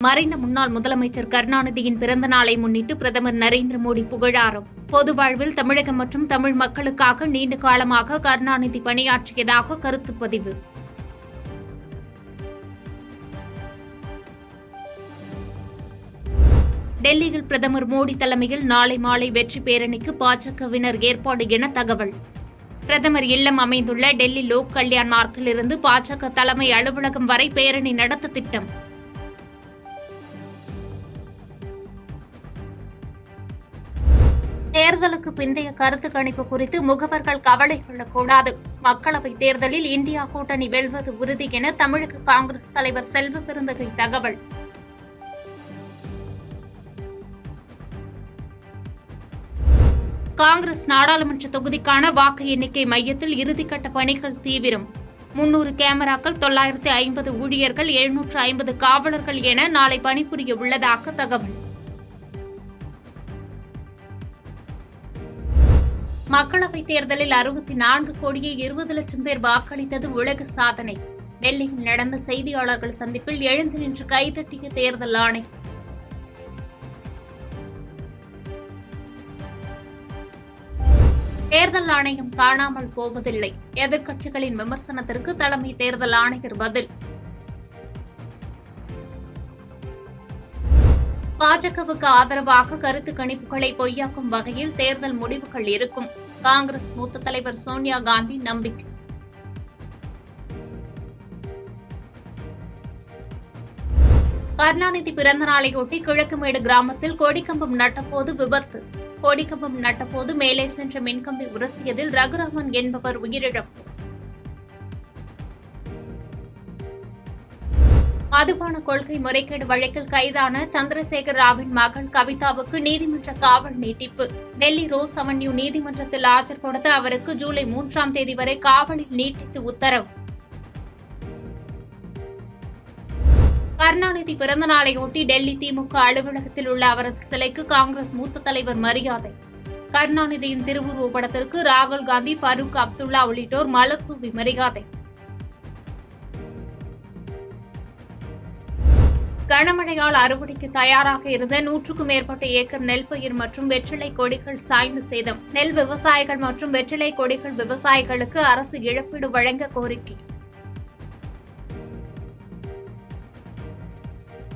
மறைந்த முன்னாள் முதலமைச்சர் கருணாநிதியின் பிறந்த நாளை முன்னிட்டு பிரதமர் நரேந்திர மோடி புகழாரம். பொது வாழ்வில் தமிழகம் மற்றும் தமிழ் மக்களுக்காக நீண்ட காலமாக கருணாநிதி பணியாற்றியதாக கருத்து பதிவு. டெல்லியில் பிரதமர் மோடி தலைமையில் நாளை மாலை வெற்றி பேரணிக்கு பாஜகவினர் ஏற்பாடு என தகவல். பிரதமர் இல்லம் அமைந்துள்ள டெல்லி லோக் கல்யாண் மார்க்கிலிருந்து பாஜக தலைமை அலுவலகம் வரை பேரணி நடத்த திட்டம். தேர்தலுக்கு பிந்தைய கருத்து கணிப்பு குறித்து முகவர்கள் கவலை கொள்ளக்கூடாது. மக்களவைத் தேர்தலில் இந்தியா கூட்டணி வெல்வது உறுதி என தமிழக காங்கிரஸ் தலைவர் செல்வ பெருந்தகை தகவல். காங்கிரஸ் நாடாளுமன்ற தொகுதிக்கான வாக்கு எண்ணிக்கை மையத்தில் இறுதிக்கட்ட பணிகள் தீவிரம். 300 கேமராக்கள், 950 ஊழியர்கள், 750 காவலர்கள் என நாளை பணிபுரிய உள்ளதாக தகவல். மக்களவைத் தேர்தலில் 64 கோடியே 20 லட்சம் பேர் வாக்களித்தது உலக சாதனை. டெல்லியில் நடந்த செய்தியாளர்கள் சந்திப்பில் எழுந்து நின்று கைதட்டிய தேர்தல் ஆணையம். தேர்தல் ஆணையம் காணாமல் போவதில்லை. எதிர்க்கட்சிகளின் விமர்சனத்திற்கு தலைமை தேர்தல் ஆணையர் பதில். பாஜகவுக்கு ஆதரவாக கருத்து கணிப்புகளை பொய்யாக்கும் வகையில் தேர்தல் முடிவுகள் இருக்கும். காங்கிரஸ் மூத்த தலைவர் சோனியா காந்தி நம்பிக்கை. கருணாநிதி பிறந்த நாளையொட்டி கிழக்குமேடு கிராமத்தில் கொடிக்கம்பம் நட்டபோது விபத்து. கொடிக்கம்பம் நட்டபோது மேலே சென்ற மின்கம்பி உரசியதில் ரகுராமன் என்பவர் உயிரிழப்பு. மதுபான கொள்கை முறைகேடு வழக்கில் கைதான சந்திரசேகர் ராவின் மகள் கவிதாவுக்கு நீதிமன்ற காவல் நீட்டிப்பு. டெல்லி ரோஸ் அவென்யூ நீதிமன்றத்தில் ஆஜர்படுத்த அவருக்கு ஜூலை 3ஆம் தேதி வரை காவலில் நீட்டித்து உத்தரவு. கருணாநிதி பிறந்த நாளையொட்டி டெல்லி திமுக அலுவலகத்தில் உள்ள அவரது சிலைக்கு காங்கிரஸ் மூத்த தலைவர் மரியாதை. கருணாநிதியின் திருவுருவப் படத்திற்கு ராகுல் காந்தி, ஃபரூக் அப்துல்லா உள்ளிட்டோர் மலர் தூவி மரியாதை. கனமழையால் அறுவடைக்கு தயாராக இருந்த 100க்கும் மேற்பட்ட ஏக்கர் நெல் பயிர் மற்றும் வெற்றிலை கொடிகள் சாய்ந்து சேதம். நெல் விவசாயிகள் மற்றும் வெற்றிலை கொடிகள் விவசாயிகளுக்கு அரசு இழப்பீடு வழங்க கோரிக்கை.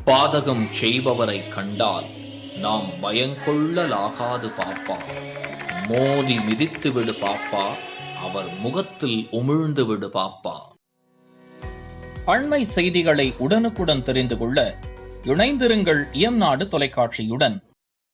பாதகம் செய்பவரை கண்டால் நாம் பயங்கொள்ளலாகாது பாப்பா. மோதி மிதித்து விடு பாப்பா, அவர் முகத்தில் உமிழ்ந்து விடு பாப்பா. அண்மை செய்திகளை உடனுக்குடன் தெரிந்து கொள்ள இணைந்திருங்கள் இயம்நாடு தொலைக்காட்சியுடன்.